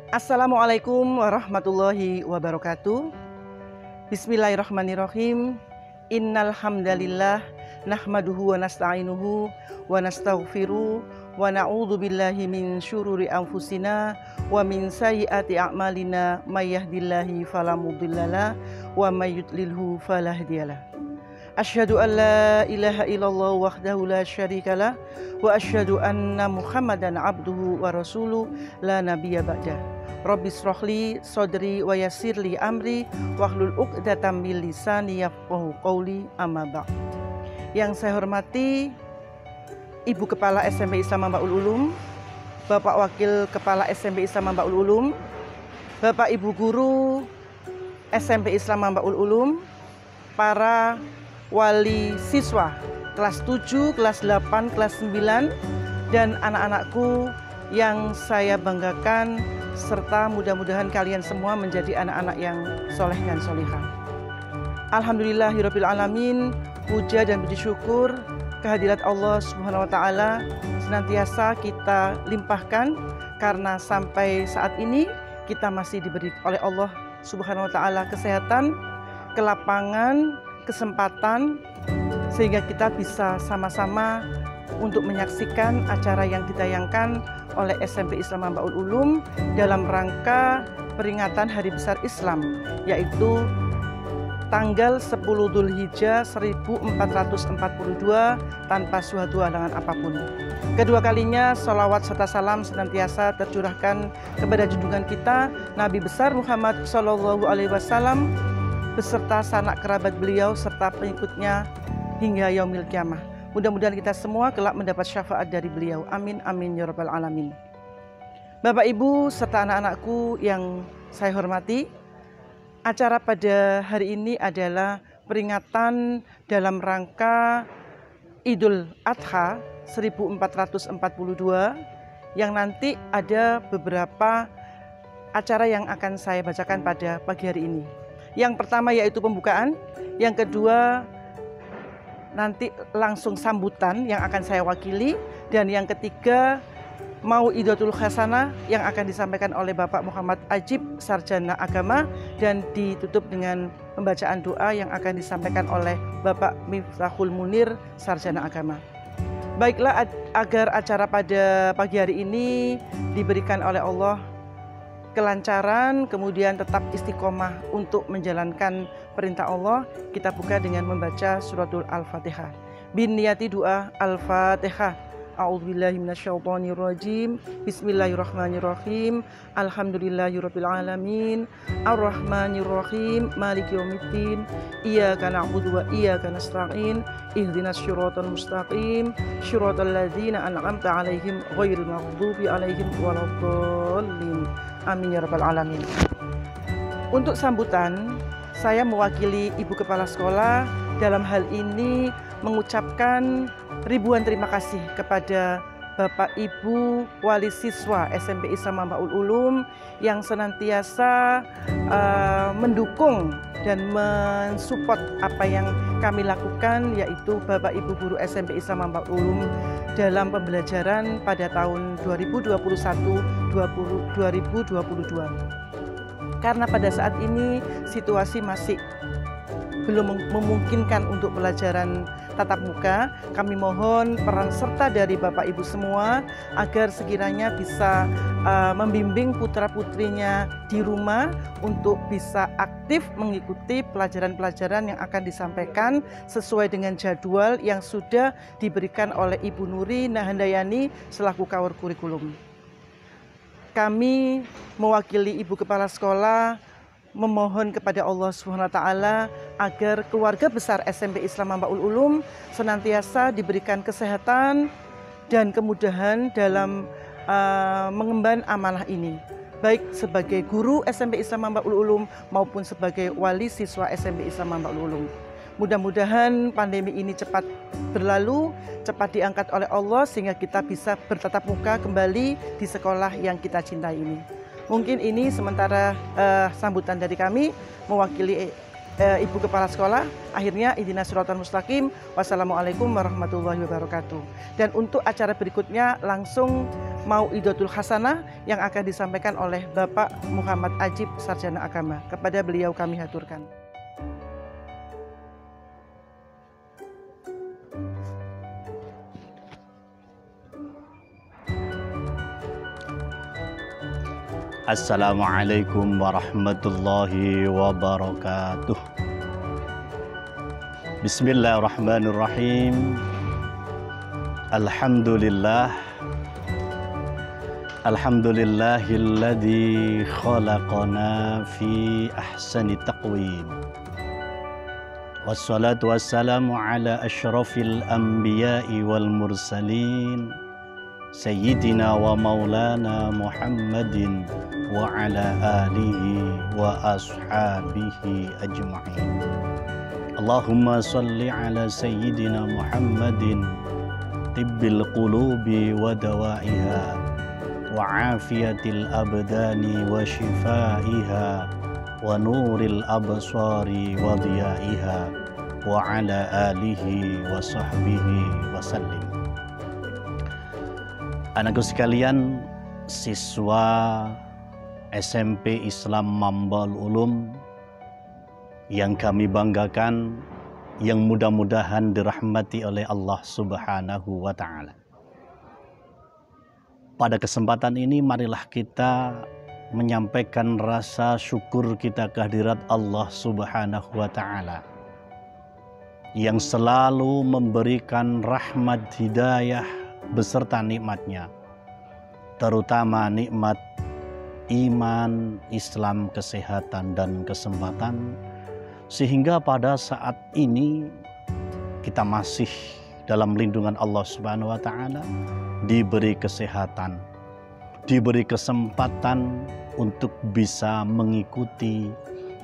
Assalamualaikum warahmatullahi wabarakatuh. Bismillahirrahmanirrahim. Innal hamdalillah nahmaduhu wa nasta'inuhu wa nastaghfiruh wa na'udzu billahi min syururi anfusina wa min sayyiati a'malina may yahdihillahu fala mudhillalah wa may yudlilhu fala hadiyalah. Asyhadu an la ilaha illallah wahdahu la syarikalah wa asyhadu anna Muhammadan abduhu wa rasuluh la nabiyya ba'dah. Rabbis rohli sodri wa yassirli amri wahlul uqdatam min lisani yafqahu qawli amma ba'd. Yang saya hormati Ibu Kepala SMP Islam Mambaul Ulum, Bapak Wakil Kepala SMP Islam Mambaul Ulum, Bapak Ibu Guru SMP Islam Mambaul Ulum, para wali siswa kelas 7, kelas 8, kelas 9, dan anak-anakku yang saya banggakan, serta mudah-mudahan kalian semua menjadi anak-anak yang soleh dan solihah. Alhamdulillahirabbil alamin, puja dan puji syukur kehadirat Allah Subhanahu wa taala senantiasa kita limpahkan, karena sampai saat ini kita masih diberi oleh Allah Subhanahu wa taala kesehatan, kelapangan, kesempatan, sehingga kita bisa sama-sama untuk menyaksikan acara yang ditayangkan oleh SMP Islam Mambaul Ulum dalam rangka peringatan Hari Besar Islam, yaitu tanggal 10 Dzulhijjah 1442 tanpa suatu halangan apapun. Kedua kalinya sholawat serta salam senantiasa tercurahkan kepada junjungan kita Nabi besar Muhammad SAW beserta sanak kerabat beliau serta pengikutnya hingga yaumil kiamah. Mudah-mudahan kita semua kelak mendapat syafaat dari beliau. Amin amin ya rabbal alamin. Bapak Ibu serta anak-anakku yang saya hormati, acara pada hari ini adalah peringatan dalam rangka Idul Adha 1442 yang nanti ada beberapa acara yang akan saya bacakan pada pagi hari ini. Yang pertama yaitu pembukaan, yang kedua nanti langsung sambutan yang akan saya wakili, dan yang ketiga Mau'idatul Hasanah yang akan disampaikan oleh Bapak Muhammad Ajib, Sarjana Agama, dan ditutup dengan pembacaan doa yang akan disampaikan oleh Bapak Miftahul Munir, Sarjana Agama. Baiklah, agar acara pada pagi hari ini diberikan oleh Allah kelancaran, kemudian tetap istiqomah untuk menjalankan perintah Allah, kita buka dengan membaca suratul Al-Fatihah. Bin niyati doa Al-Fatihah. A'udzubillahi minasyaitonirrajim. Bismillahirrahmanirrahim. Alhamdulillahirabbil alamin. Arrahmanirrahim. Maliki yaumiddin. Iyyaka na'budu wa iyyaka nasta'in. Ihdinas syiratal mustaqim. Syiratal ladzina an'amta 'alaihim ghairil maghdubi 'alaihim waladdallin. Amin ya rabbal alamin. Untuk sambutan, saya mewakili Ibu Kepala Sekolah dalam hal ini mengucapkan ribuan terima kasih kepada Bapak Ibu wali siswa SMP Islam Mambaul Ulum yang senantiasa mendukung dan mensupport apa yang kami lakukan, yaitu Bapak Ibu guru SMP Islam Mambaul Ulum dalam pembelajaran pada tahun 2021-2022. Karena pada saat ini situasi masih belum memungkinkan untuk pelajaran tatap muka, kami mohon peran serta dari Bapak Ibu semua agar sekiranya bisa membimbing putra-putrinya di rumah untuk bisa aktif mengikuti pelajaran-pelajaran yang akan disampaikan sesuai dengan jadwal yang sudah diberikan oleh Ibu Nuri Nahandayani selaku Kawar Kurikulum. Kami mewakili Ibu Kepala Sekolah memohon kepada Allah Subhanahu wa taala agar keluarga besar SMP Islam Mambaul Ulum senantiasa diberikan kesehatan dan kemudahan dalam mengemban amanah ini, baik sebagai guru SMP Islam Mambaul Ulum maupun sebagai wali siswa SMP Islam Mambaul Ulum. Mudah-mudahan pandemi ini cepat berlalu, cepat diangkat oleh Allah sehingga kita bisa bertatap muka kembali di sekolah yang kita cintai ini. Mungkin ini sementara sambutan dari kami mewakili Ibu Kepala Sekolah. Akhirnya ihdinas siratal mustaqim. Wassalamualaikum warahmatullahi wabarakatuh. Dan untuk acara berikutnya langsung Mau'idatul Hasanah yang akan disampaikan oleh Bapak Muhammad Ajib, Sarjana Agama. Kepada beliau kami haturkan. Assalamualaikum warahmatullahi wabarakatuh. Bismillahirrahmanirrahim. Alhamdulillahilladzi khalaqana fi ahsani taqwim. Wassalatu wassalamu ala asyrafil anbiya'i wal mursalin Sayyidina wa maulana Muhammadin wa ala alihi wa ashabihi ajma'in. Allahumma salli ala Sayyidina Muhammadin tibbil qulubi wa dawaiha wa afiyatil abdani wa shifaiha wa nuril absari wa diyaiha wa ala alihi wa sahbihi wa sallim. Anakku sekalian, siswa SMP Islam Mambal Ulum yang kami banggakan, yang mudah-mudahan dirahmati oleh Allah Subhanahu wa Ta'ala. Pada kesempatan ini marilah kita menyampaikan rasa syukur kita kehadirat Allah Subhanahu wa Ta'ala yang selalu memberikan rahmat hidayah beserta nikmatnya, terutama nikmat iman, Islam, kesehatan, dan kesempatan, sehingga pada saat ini kita masih dalam lindungan Allah Subhanahu wa Ta'ala, diberi kesehatan, diberi kesempatan untuk bisa mengikuti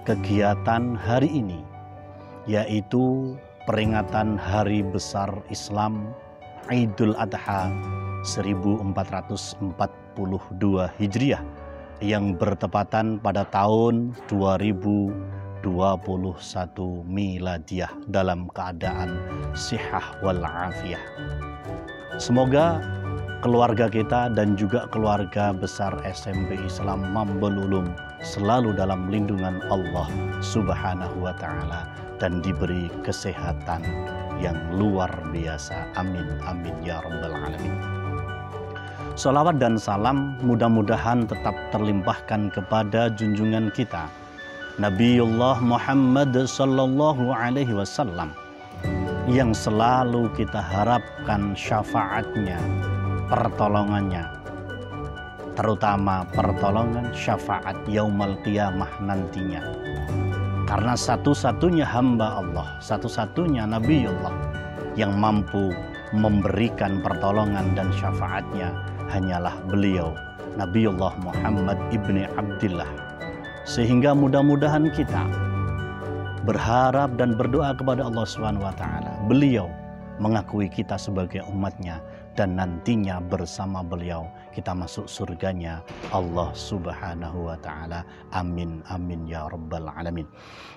kegiatan hari ini, yaitu peringatan Hari Besar Islam Idul Adha 1442 Hijriah yang bertepatan pada tahun 2021 Miladiyah dalam keadaan sihah wal afiyah. Semoga keluarga kita dan juga keluarga besar SMP Islam Mambal Ulum selalu dalam lindungan Allah Subhanahu wa Ta'ala dan diberi kesehatan yang luar biasa. Amin amin ya rabbal alamin. Salawat dan salam mudah-mudahan tetap terlimpahkan kepada junjungan kita Nabiullah Muhammad sallallahu alaihi wasallam yang selalu kita harapkan syafaatnya, pertolongannya, terutama pertolongan syafaat yaumul qiyamah nantinya. Karena satu-satunya hamba Allah, satu-satunya Nabiullah yang mampu memberikan pertolongan dan syafaatnya hanyalah beliau, Nabiullah Muhammad ibni Abdillah. Sehingga mudah-mudahan kita berharap dan berdoa kepada Allah Subhanahu wa Ta'ala, beliau mengakui kita sebagai umatnya, dan nantinya bersama beliau kita masuk surganya Allah Subhanahu wa Ta'ala. Amin amin ya rabbal alamin.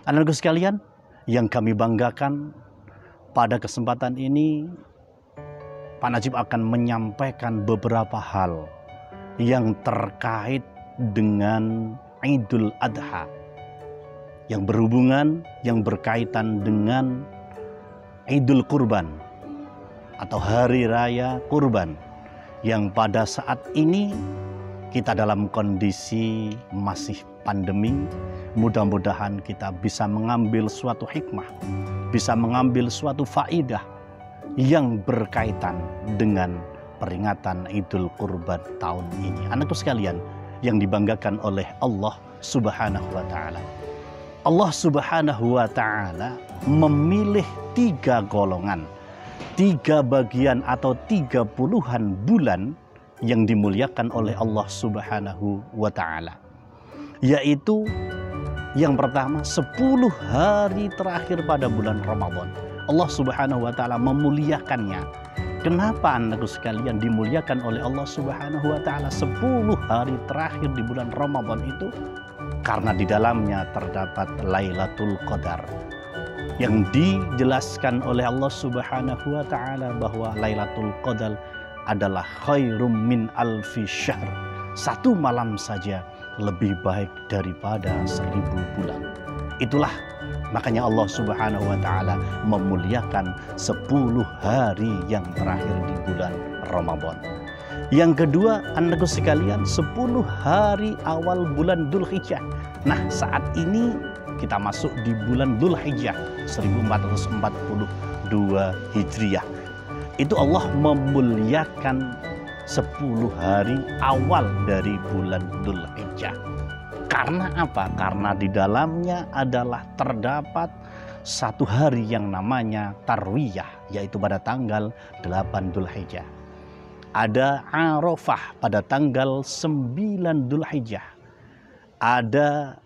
Anak-anakku sekalian yang kami banggakan, pada kesempatan ini Pak Najib akan menyampaikan beberapa hal yang terkait dengan Idul Adha, yang berhubungan, yang berkaitan dengan Idul Kurban atau Hari Raya Kurban, yang pada saat ini kita dalam kondisi masih pandemi. Mudah-mudahan kita bisa mengambil suatu hikmah, bisa mengambil suatu faidah yang berkaitan dengan peringatan Idul Kurban tahun ini. Anakku sekalian yang dibanggakan oleh Allah Subhanahu wa Ta'ala, Allah Subhanahu wa Ta'ala memilih 3 golongan, 3 bagian atau 30-an bulan yang dimuliakan oleh Allah Subhanahu wa Ta'ala, yaitu yang pertama 10 hari terakhir pada bulan Ramadan. Allah Subhanahu wa Ta'ala memuliakannya. Kenapa anakku sekalian dimuliakan oleh Allah Subhanahu wa Ta'ala 10 hari terakhir di bulan Ramadan itu? Karena di dalamnya terdapat Lailatul Qadar, yang dijelaskan oleh Allah Subhanahu wa Ta'ala bahwa Lailatul Qadar adalah khairum min alfi syahr. Satu malam saja lebih baik daripada 1000 bulan. Itulah makanya Allah Subhanahu wa taala memuliakan 10 hari yang terakhir di bulan Ramadan. Yang kedua, anakku sekalian, 10 hari awal bulan Dzulhijjah. Nah, saat ini kita masuk di bulan Dzulhijjah 1442 Hijriah. Itu Allah memuliakan 10 hari awal dari bulan Dzulhijjah. Karena apa? Karena di dalamnya adalah terdapat satu hari yang namanya Tarwiyah, yaitu pada tanggal 8 Dzulhijjah. Ada Arafah pada tanggal 9 Dzulhijjah. Ada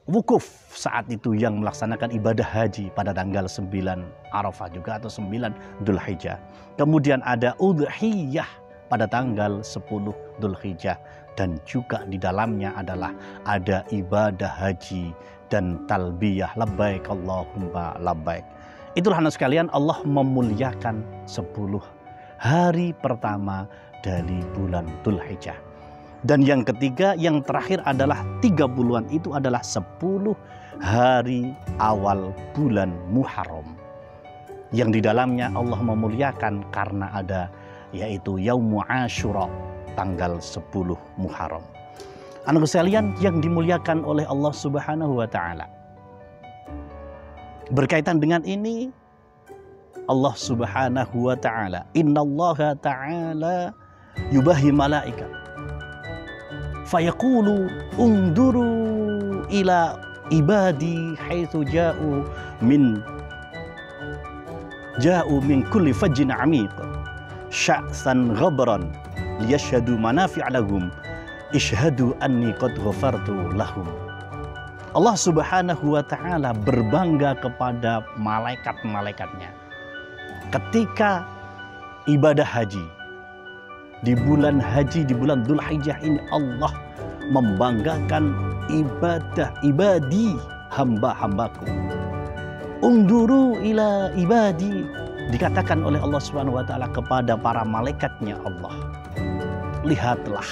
wukuf saat itu yang melaksanakan ibadah haji pada tanggal 9 Arafah juga atau 9 Dzulhijjah. Kemudian ada udhiyah pada tanggal 10 Dzulhijjah. Dan juga di dalamnya adalah ada ibadah haji dan talbiyah labbaik Allahumma labbaik. Itulah anak sekalian, Allah memuliakan 10 hari pertama dari bulan Dzulhijjah. Dan yang ketiga, yang terakhir adalah 30-an, itu adalah 10 hari awal bulan Muharram. Yang di dalamnya Allah memuliakan karena ada yaitu Yaumu Asyura, tanggal 10 Muharram. Anak sekalian yang dimuliakan oleh Allah Subhanahu wa taala. Berkaitan dengan ini, Allah Subhanahu wa taala, innallaha ta'ala yubahi malaika fayaqulu unduru ila ibadi haitsu ja'u min kulli fajjin 'amiq sya'san ghabran liyashhadu manafi'a lahum ishhadu anni qad ghafartu lahum. Allah Subhanahu wa taala berbangga kepada malaikat-malaikatnya ketika ibadah haji di bulan haji, di bulan Dzulhijjah ini. Allah membanggakan ibadah ibadi, hamba-hambaku. Unduru ila ibadi, dikatakan oleh Allah Subhanahu wa taala kepada para malaikatnya Allah, lihatlah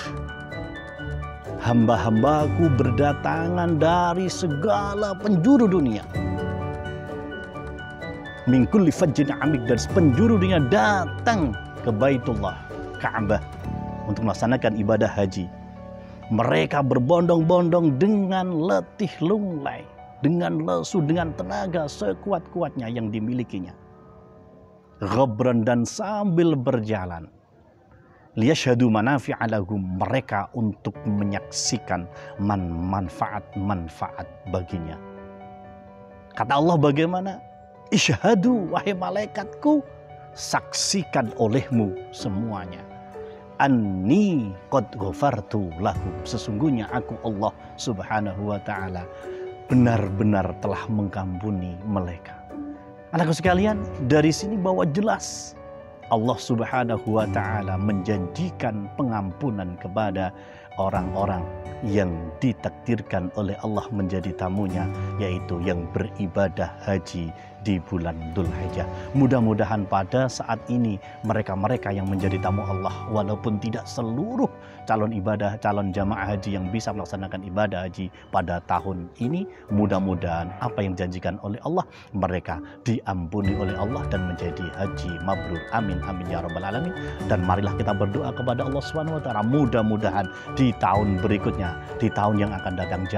hamba-hambaku berdatangan dari segala penjuru dunia. Min kulli fajjin 'amiq, dari penjuru dunia datang ke Baitullah Ka'bah untuk melaksanakan ibadah haji. Mereka berbondong-bondong dengan letih lunglai, dengan lesu, dengan tenaga sekuat-kuatnya yang dimilikinya. Ghabran, dan sambil berjalan. Liyashhadu manafi'a lahum, mereka untuk menyaksikan manfaat-manfaat baginya. Kata Allah bagaimana? Ishhadu, wahai malaikatku, saksikan olehmu semuanya. Anni qad ghafartu lahum, sesungguhnya aku Allah Subhanahu wa taala benar-benar telah mengampuni mereka. Anakku sekalian, dari sini bahwa jelas Allah Subhanahu wa taala menjanjikan pengampunan kepada orang-orang yang ditakdirkan oleh Allah menjadi tamunya, yaitu yang beribadah haji di bulan Dzulhijjah. Mudah-mudahan pada saat ini mereka-mereka yang menjadi tamu Allah, walaupun tidak seluruh calon jamaah haji yang bisa melaksanakan ibadah haji pada tahun ini, mudah-mudahan apa yang dijanjikan oleh Allah, mereka diampuni oleh Allah dan menjadi haji mabrur. Amin amin ya rabbal alamin. Dan marilah kita berdoa kepada Allah Subhanahu wa taala, mudah-mudahan di tahun berikutnya, di tahun yang akan datang,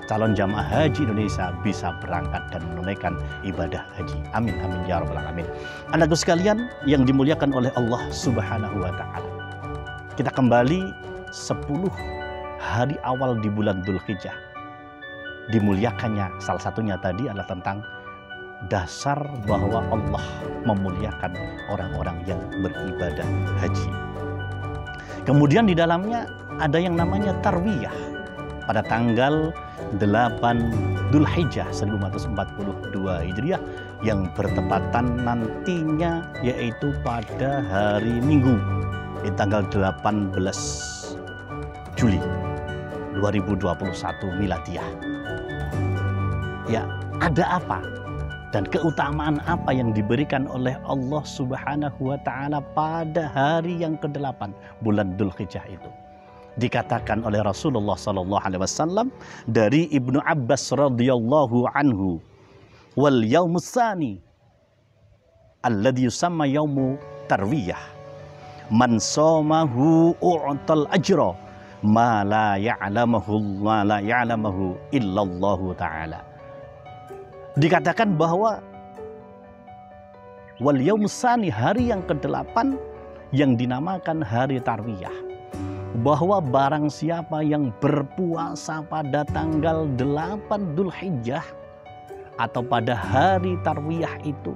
calon jamaah haji Indonesia bisa berangkat dan menunaikan ibadah haji. Amin amin ya rabbal alamin. Anakku sekalian yang dimuliakan oleh Allah Subhanahu wa taala, kita kembali 10 hari awal di bulan Dzulhijjah. Dimuliakannya salah satunya tadi adalah tentang dasar bahwa Allah memuliakan orang-orang yang beribadah haji. Kemudian di dalamnya ada yang namanya Tarwiyah pada tanggal 8 Dzulhijjah 1442 Hijriah yang bertepatan nantinya yaitu pada hari Minggu di tanggal 18 Juli 2021 Miladiah. Ya, ada apa dan keutamaan apa yang diberikan oleh Allah Subhanahu wa taala pada hari yang ke-8 bulan Dzulhijjah itu. Dikatakan oleh Rasulullah sallallahu alaihi wasallam dari Ibnu Abbas radhiyallahu anhu, wal yaumus tsani alladhi yusamma yaumu tarwiyah man shamahu u'tal ajra ma la ya'lamahu illallahu ta'ala. Dikatakan bahwa wal yaumus tsani, hari yang ke-8 yang dinamakan hari tarwiyah, bahwa barang siapa yang berpuasa pada tanggal 8 Dzulhijjah atau pada hari tarwiyah itu,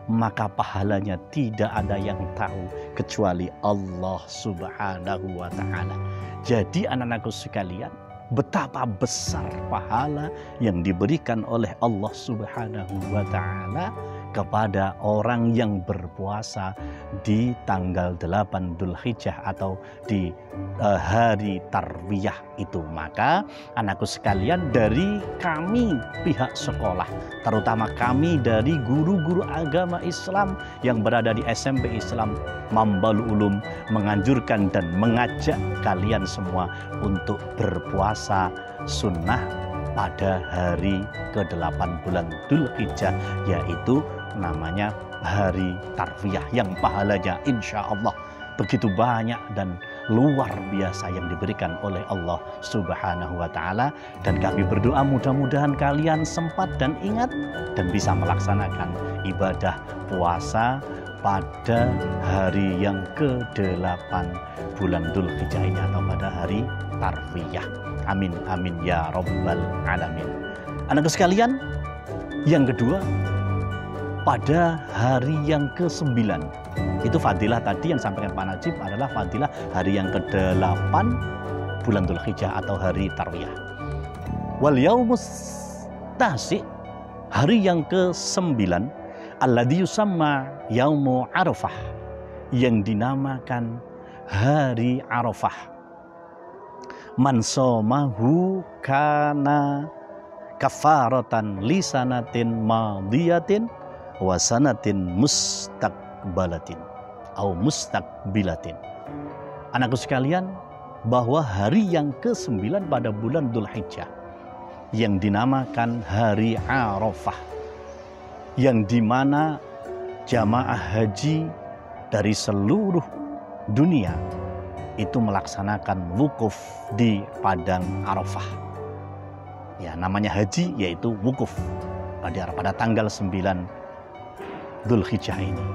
maka pahalanya tidak ada yang tahu kecuali Allah Subhanahu wa taala. Jadi anak-anakku sekalian, betapa besar pahala yang diberikan oleh Allah Subhanahu wa taala kepada orang yang berpuasa di tanggal 8 Dzulhijjah atau di hari tarwiyah itu. Maka anakku sekalian, dari kami pihak sekolah, terutama kami dari guru-guru agama Islam yang berada di SMP Islam Mambalul Ulum, menganjurkan dan mengajak kalian semua untuk berpuasa sunnah pada hari ke-8 bulan Dzulhijjah, yaitu namanya hari tarwiyah, yang pahalanya insya Allah begitu banyak dan luar biasa yang diberikan oleh Allah Subhanahu wa taala. Dan kami berdoa mudah-mudahan kalian sempat dan ingat dan bisa melaksanakan ibadah puasa pada hari yang ke-8 bulan Dzulhijjah ini atau pada hari tarwiyah. Amin amin ya rabbal alamin. Anak sekalian, yang kedua, pada hari yang ke-9, itu fadilah tadi yang sampaikan Pak Najib adalah fadilah hari yang ke-8 bulan Dzulhijjah atau hari tarwiyah. Wal yaumus tasi', hari yang ke-9, alladzi yusamma yaumu Arafah, yang dinamakan hari Arafah. Man shamahu kana kafaratan lisanatin madiyatin wasanatin mustaqbalatin atau mustaqbilatin. Anakku sekalian, bahwa hari yang ke-9 pada bulan Dzulhijjah yang dinamakan hari Arafah, yang dimana jamaah haji dari seluruh dunia itu melaksanakan wukuf di padang Arafah. Ya, namanya haji yaitu wukuf pada tanggal 9 Dzulhijjah ini.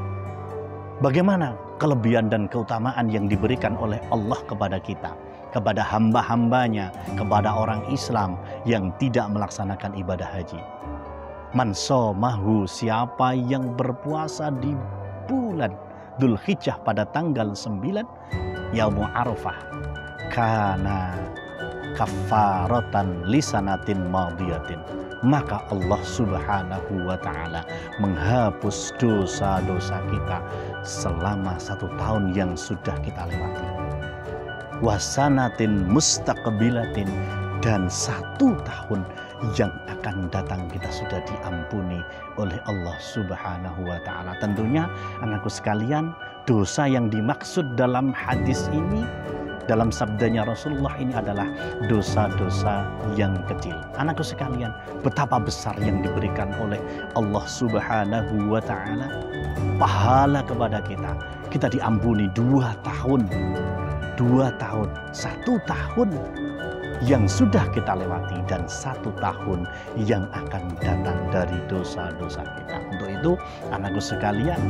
Bagaimana kelebihan dan keutamaan yang diberikan oleh Allah kepada kita, kepada hamba-hambanya, kepada orang Islam yang tidak melaksanakan ibadah haji. Man shamahu, siapa yang berpuasa di bulan Dzulhijjah pada tanggal 9 Yaumul Arafah, kana kafaratan lisanatin madiyatin, maka Allah Subhanahu wa taala menghapus dosa-dosa kita selama 1 tahun yang sudah kita lewati. Wasanatin mustaqbilatin, dan 1 tahun yang akan datang kita sudah diampuni oleh Allah Subhanahu wa taala. Tentunya anakku sekalian, dosa yang dimaksud dalam hadis ini, dalam sabdanya Rasulullah ini adalah dosa-dosa yang kecil. Anakku sekalian, betapa besar yang diberikan oleh Allah Subhanahu wa taala pahala kepada kita. Kita diampuni 2 tahun. 2 tahun, 1 tahun yang sudah kita lewati dan 1 tahun yang akan datang dari dosa-dosa kita. Untuk itu, anakku sekalian,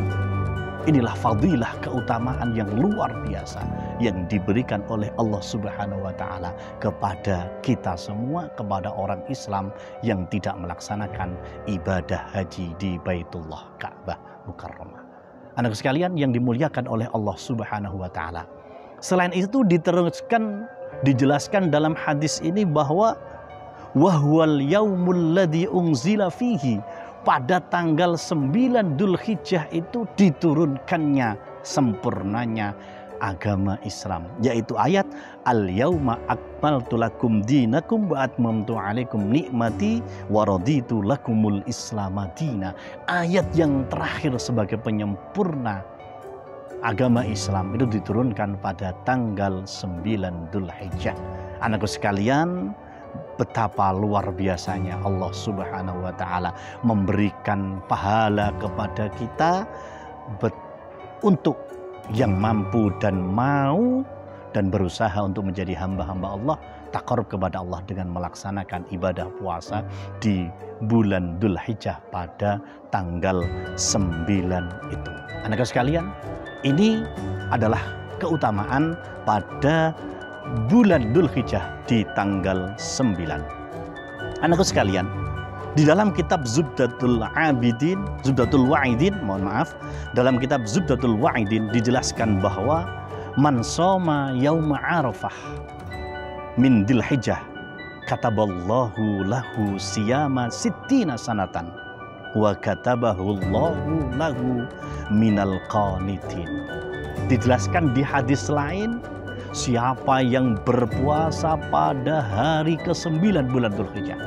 inilah fadilah, keutamaan yang luar biasa yang diberikan oleh Allah Subhanahu wa taala kepada kita semua, kepada orang Islam yang tidak melaksanakan ibadah haji di Baitullah Ka'bah Mukarramah. Anak sekalian yang dimuliakan oleh Allah Subhanahu wa taala. Selain itu diteruskan, dijelaskan dalam hadis ini bahwa wahwal yaumul ladzi unzila fihi, pada tanggal 9 Dzulhijjah itu diturunkannya, sempurnanya agama Islam, yaitu ayat al-yauma akmaltu lakum dinakum wa atmamtu alaikum nikmati wa raditu lakumul islama dina. Ayat yang terakhir sebagai penyempurna agama Islam itu diturunkan pada tanggal 9 Dzulhijjah. Anakku sekalian, betapa luar biasanya Allah Subhanahu wa taala memberikan pahala kepada kita untuk yang mampu dan mau dan berusaha untuk menjadi hamba-hamba Allah, taqarrub kepada Allah dengan melaksanakan ibadah puasa di bulan Dzulhijjah pada tanggal 9 itu. Anak sekalian, ini adalah keutamaan pada bulan Dzulhijjah di tanggal 9. Anakku sekalian, di dalam kitab Zubdatul Wa'idin, dalam kitab Zubdatul Wa'idin dijelaskan bahwa man shoma yauma Arafah min Dzulhijjah kataballahu lahu siyama sittina sanatan wa katabahu Allahu lahu minal qanitin. Dijelaskan di hadis lain, siapa yang berpuasa pada hari ke-9 bulan Dzulhijjah,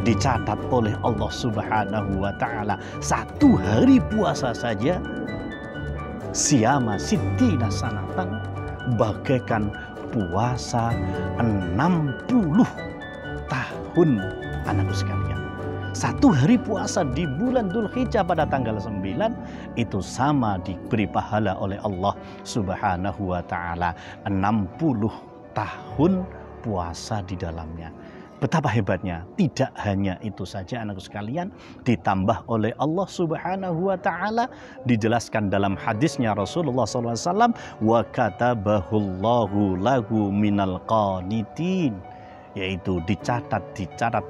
dicatat oleh Allah Subhanahu wa taala satu hari puasa saja siyama sittina sanatan, bagaikan puasa 60 tahun. Anakku sekalian, satu hari puasa di bulan Dzulhijjah pada tanggal 9 itu sama diberi pahala oleh Allah Subhanahu wa taala 60 tahun puasa di dalamnya. Betapa hebatnya. Tidak hanya itu saja anakku sekalian, ditambah oleh Allah Subhanahu wa taala dijelaskan dalam hadisnya Rasulullah SAW, wa katabahullahu lahu minal qanitin, yaitu dicatat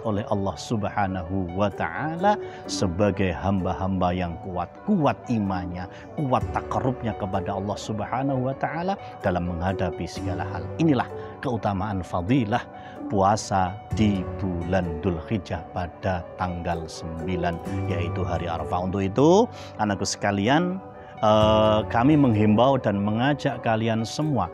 oleh Allah Subhanahu wa taala sebagai hamba-hamba yang kuat imannya, kuat taqarrubnya kepada Allah Subhanahu wa taala dalam menghadapi segala hal. Inilah keutamaan fadilah puasa di bulan Dzulhijjah pada tanggal 9, yaitu hari Arafah. Untuk itu, anakku sekalian, kami menghimbau dan mengajak kalian semua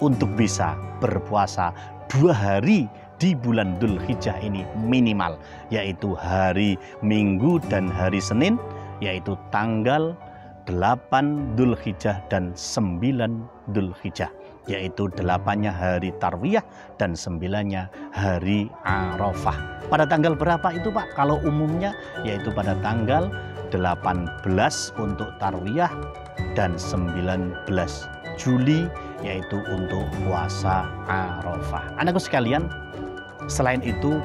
untuk bisa berpuasa 2 hari di bulan Dzulhijjah ini minimal, yaitu hari Minggu dan hari Senin, yaitu tanggal 8 Dzulhijjah dan 9 Dzulhijjah, yaitu 8-nya hari Tarwiyah dan 9-nya hari Arafah. Pada tanggal berapa itu Pak? Kalau umumnya yaitu pada tanggal 18 untuk Tarwiyah dan 19 Juli yaitu untuk puasa Arafah. Anakku sekalian, selain itu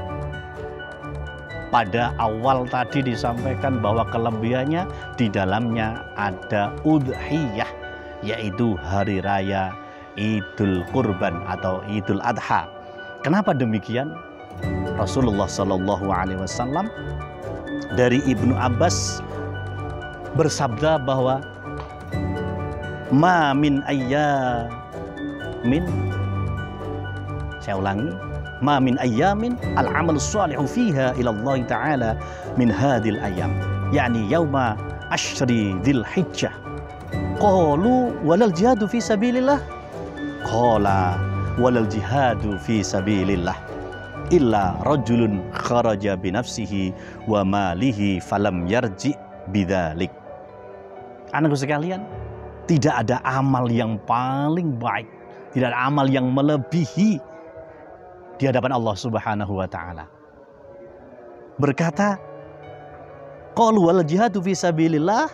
pada awal tadi disampaikan bahwa kelebihannya di dalamnya ada udhiyah, yaitu hari raya Idul Kurban atau Idul Adha. Kenapa demikian? Rasulullah Shallallahu Alaihi Wasallam dari Ibnu Abbas bersabda bahwa ma min ayyamin, saya ulangi, ma min ayyamin al-amal salihu fiha ila Allah Ta'ala min hadil ayyam, yakni yauma ashri Dzulhijjah. Qalu walal jihadu fi sabilillah, qala walal jihadu fi sabilillah illa rajulun kharaja binafsihi wa malihi falam yarji bidzalik. Anakku sekalian, tidak ada amal yang paling baik, tidak ada amal yang melebihi di hadapan Allah Subhanahu wa taala. Berkata, qalu wal jihadu fi sabilillah,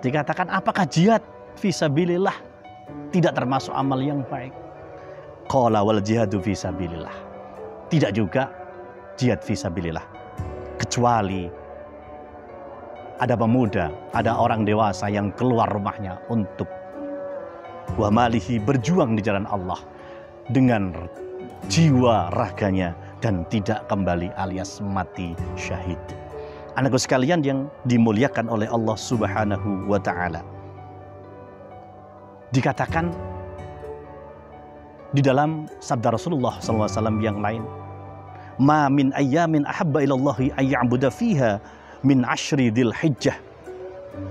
dikatakan apakah jihad fi sabilillah tidak termasuk amal yang baik? Qala wal jihadu fi sabilillah, tidak juga jihad fi sabilillah, kecuali ada pemuda, ada orang dewasa yang keluar rumahnya untuk wa malihi, berjuang di jalan Allah dengan jiwa raganya dan tidak kembali alias mati syahid. Anakku sekalian yang dimuliakan oleh Allah Subhanahu wa taala, dikatakan di dalam sabda Rasulullah SAW yang lain, ma min ayyamin ahabba ilallahi ayya'buda fiha min ashri Dzulhijjah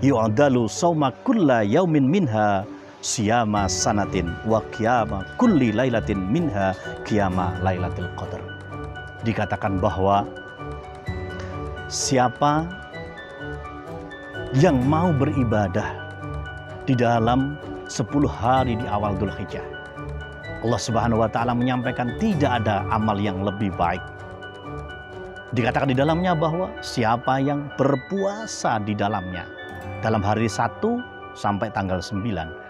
yu'dalu sawma kulla yaumin minha siyama sanatin wa qiyama kulli lailatin minha qiyama lailatul qadar. Dikatakan bahwa siapa yang mau beribadah di dalam 10 hari di awal Dzulhijjah, Allah Subhanahu wa taala menyampaikan tidak ada amal yang lebih baik. Dikatakan di dalamnya bahwa siapa yang berpuasa di dalamnya dalam hari 1 sampai tanggal 9,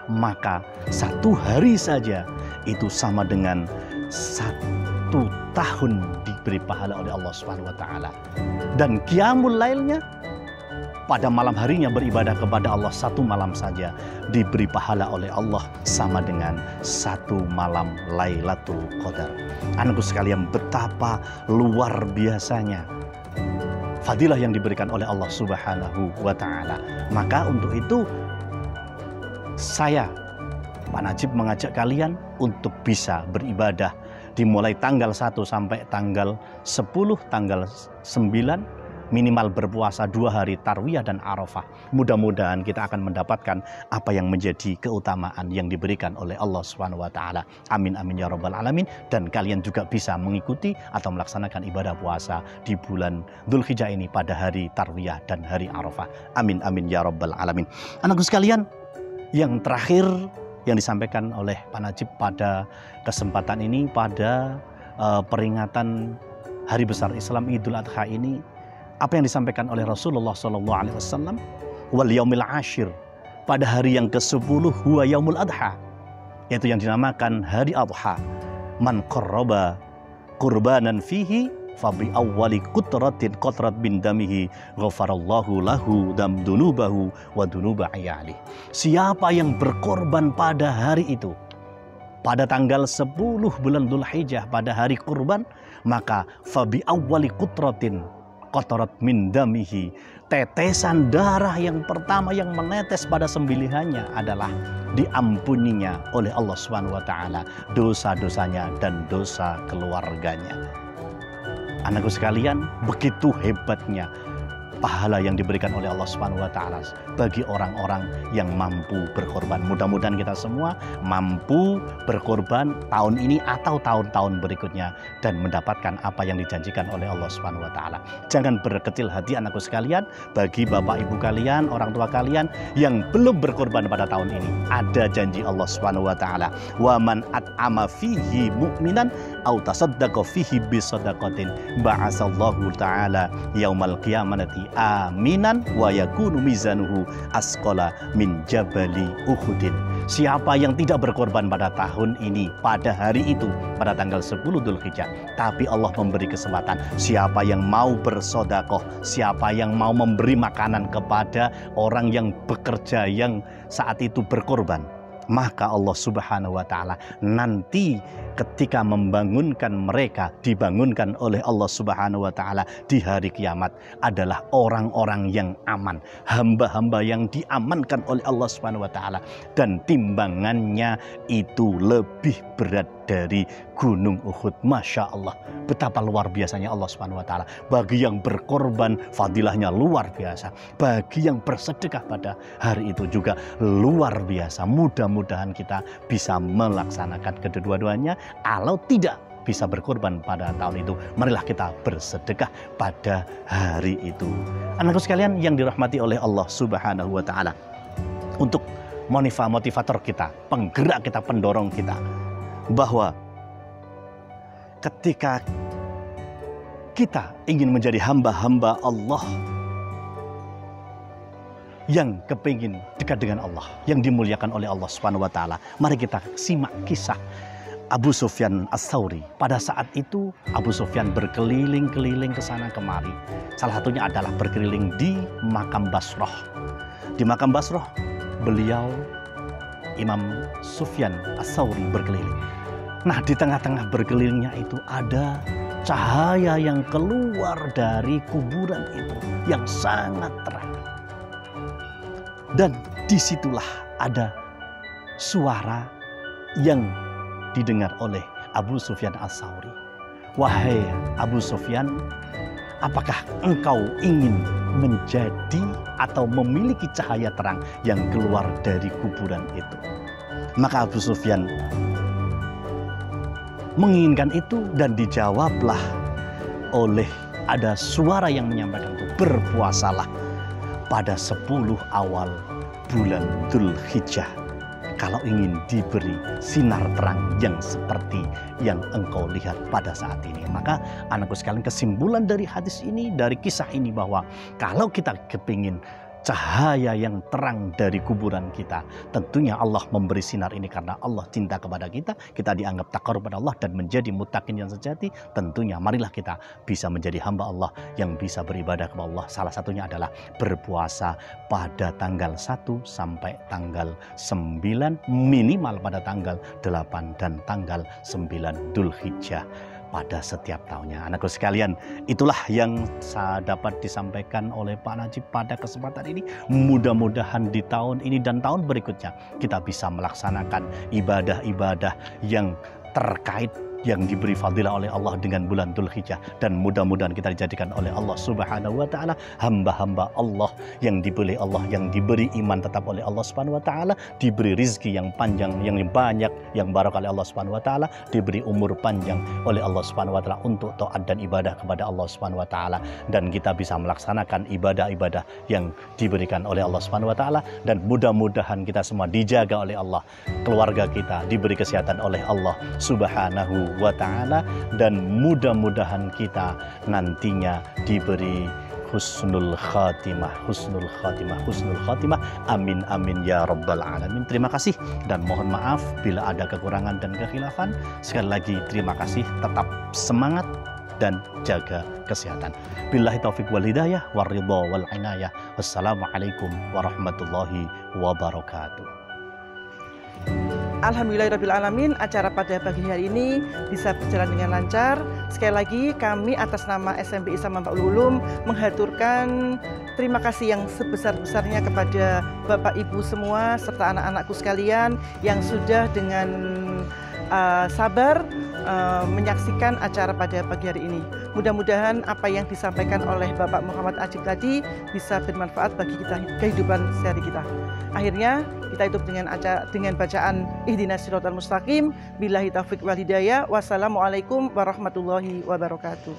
maka 1 hari saja itu sama dengan 1 tahun diberi pahala oleh Allah Subhanahu wa taala. Dan qiyamul lailnya pada malam harinya beribadah kepada Allah 1 malam saja diberi pahala oleh Allah sama dengan 1 malam Lailatul Qadar. Anakku sekalian, betapa luar biasanya fadilah yang diberikan oleh Allah Subhanahu wa taala. Maka untuk itu saya, Pak Najib, mengajak kalian untuk bisa beribadah dimulai tanggal 1 sampai tanggal 10, tanggal 9 minimal berpuasa 2 hari Tarwiyah dan Arafah. Mudah-mudahan kita akan mendapatkan apa yang menjadi keutamaan yang diberikan oleh Allah Subhanahu wa taala. Amin amin ya rabbal alamin. Dan kalian juga bisa mengikuti atau melaksanakan ibadah puasa di bulan Dzulhijjah ini pada hari Tarwiyah dan hari Arafah. Amin amin ya rabbal alamin. Anakku sekalian, yang terakhir yang disampaikan oleh Pak Najib pada kesempatan ini, pada peringatan Hari Besar Islam Idul Adha ini, apa yang disampaikan oleh Rasulullah SAW, wal yaumil ashir, pada hari yang ke-10 huwa yaumul adha, yaitu yang dinamakan hari adha. Man qarraba qurbanan fihi fabi awwali qatrat bin damihi ghafarallahu lahu dunubahu wa dunuba ayali. Siapa yang berkorban pada hari itu, pada tanggal 10 bulan Dzulhijjah, pada hari kurban, maka fabi awwali qatrat min damihi, tetesan darah yang pertama yang menetes pada sembelihannya adalah diampuninya oleh Allah Subhanahu wa taala dosa-dosanya dan dosa keluarganya. Anakku sekalian, begitu hebatnya pahala yang diberikan oleh Allah Subhanahu wa taala bagi orang-orang yang mampu berkorban. Mudah-mudahan kita semua mampu berkorban tahun ini atau tahun-tahun berikutnya dan mendapatkan apa yang dijanjikan oleh Allah Subhanahu wa taala. Jangan berkecil hati anakku sekalian, bagi bapak ibu kalian, orang tua kalian yang belum berkorban pada tahun ini. Ada janji Allah Subhanahu wa taala, "Wa man at'ama fihi mu'minan aw tasaddaqa fihi bi shadaqatin ba'asallahu ta'ala yaumal qiyamati aminan wa yakunu mizanuhu asqala min jabali Uhudin." Siapa yang tidak berkorban pada tahun ini, pada hari itu, pada tanggal 10 Dzulhijjah, tapi Allah memberi kesempatan, siapa yang mau bersodakoh, siapa yang mau memberi makanan kepada orang yang bekerja yang saat itu berkorban, maka Allah Subhanahu wa taala nanti ketika membangunkan mereka, dibangunkan oleh Allah Subhanahu wa taala di hari kiamat adalah orang-orang yang aman, hamba-hamba yang diamankan oleh Allah Subhanahu wa taala, dan timbangannya itu lebih berat dari gunung Uhud. Masya Allah, betapa luar biasanya Allah Subhanahu wa taala. Bagi yang berkorban, fadilahnya luar biasa. Bagi yang bersedekah pada hari itu juga luar biasa. Mudah-mudahan kita bisa melaksanakan kedua-duanya. Kalau tidak bisa berkorban pada tahun itu, marilah kita bersedekah pada hari itu. Anakku sekalian yang dirahmati oleh Allah Subhanahu wa taala, untuk motivator kita, penggerak kita, pendorong kita, bahwa ketika kita ingin menjadi hamba-hamba Allah yang kepingin dekat dengan Allah, yang dimuliakan oleh Allah Subhanahu wa taala, mari kita simak kisah Abu Sufyan Ats-Tsauri. Pada saat itu Abu Sufyan berkeliling-keliling ke sana kemari. Salah satunya adalah berkeliling di makam Basrah. Di makam Basrah beliau, Imam Sufyan Ats-Tsauri, berkeliling. Nah, di tengah-tengah berkelilingnya itu ada cahaya yang keluar dari kuburan itu yang sangat terang. Dan disitulah ada suara yang didengar oleh Abu Sufyan Ats-Tsauri. "Wahai Abu Sufyan, apakah engkau ingin menjadi atau memiliki cahaya terang yang keluar dari kuburan itu?" Maka Abu Sufyan menginginkan itu dan dijawablah oleh ada suara yang menyampaikan itu, berpuasalah pada 10 awal bulan Dzulhijjah kalau ingin diberi sinar terang yang seperti yang engkau lihat pada saat ini. Maka anakku sekalian, kesimpulan dari hadis ini, dari kisah ini, bahwa kalau kita kepingin cahaya yang terang dari kuburan kita, tentunya Allah memberi sinar ini karena Allah cinta kepada kita, kita dianggap takarub pada Allah dan menjadi muttaqin yang sejati. Tentunya marilah kita bisa menjadi hamba Allah yang bisa beribadah kepada Allah. Salah satunya adalah berpuasa pada tanggal 1 sampai tanggal 9, minimal pada tanggal 8 dan tanggal 9 Dzulhijjah pada setiap tahunnya. Anakku sekalian, itulah yang saya dapat disampaikan oleh Pak Najib pada kesempatan ini. Mudah-mudahan di tahun ini dan tahun berikutnya kita bisa melaksanakan ibadah-ibadah yang terkait, yang diberi fadilah oleh Allah dengan bulan Dzulhijjah, dan mudah-mudahan kita dijadikan oleh Allah Subhanahu wa taala hamba-hamba Allah yang dipilih Allah, yang diberi iman tetap oleh Allah Subhanahu wa taala, diberi rizki yang panjang, yang banyak, yang barakah oleh Allah Subhanahu wa taala, diberi umur panjang oleh Allah Subhanahu wa taala untuk taat dan ibadah kepada Allah Subhanahu wa taala, dan kita bisa melaksanakan ibadah-ibadah yang diberikan oleh Allah Subhanahu wa taala, dan mudah-mudahan kita semua dijaga oleh Allah, keluarga kita diberi kesehatan oleh Allah Subhanahu wa ta'ala, dan mudah-mudahan kita nantinya diberi husnul khatimah, husnul khatimah, husnul khatimah. Amin amin ya rabbal alamin. Terima kasih dan mohon maaf bila ada kekurangan dan kekhilafan. Sekali lagi terima kasih, tetap semangat dan jaga kesehatan. Billahi taufik wal hidayah waridha wal inayah. Wassalamualaikum warahmatullahi wabarakatuh. Alhamdulillahirrabbilalamin, acara pada pagi hari ini bisa berjalan dengan lancar. Sekali lagi kami atas nama SMP Islam Mambaul Ulum menghaturkan terima kasih yang sebesar-besarnya kepada Bapak Ibu semua serta anak-anakku sekalian yang sudah dengan sabar menyaksikan acara pada pagi hari ini. Mudah-mudahan apa yang disampaikan oleh Bapak Muhammad Ajib tadi bisa bermanfaat bagi kita, kehidupan sehari kita. Akhirnya kita tutup dengan bacaan Ihdinas Shiratal Mustaqim. Billahi taufiq wal hidayah. Wassalamualaikum warahmatullahi wabarakatuh.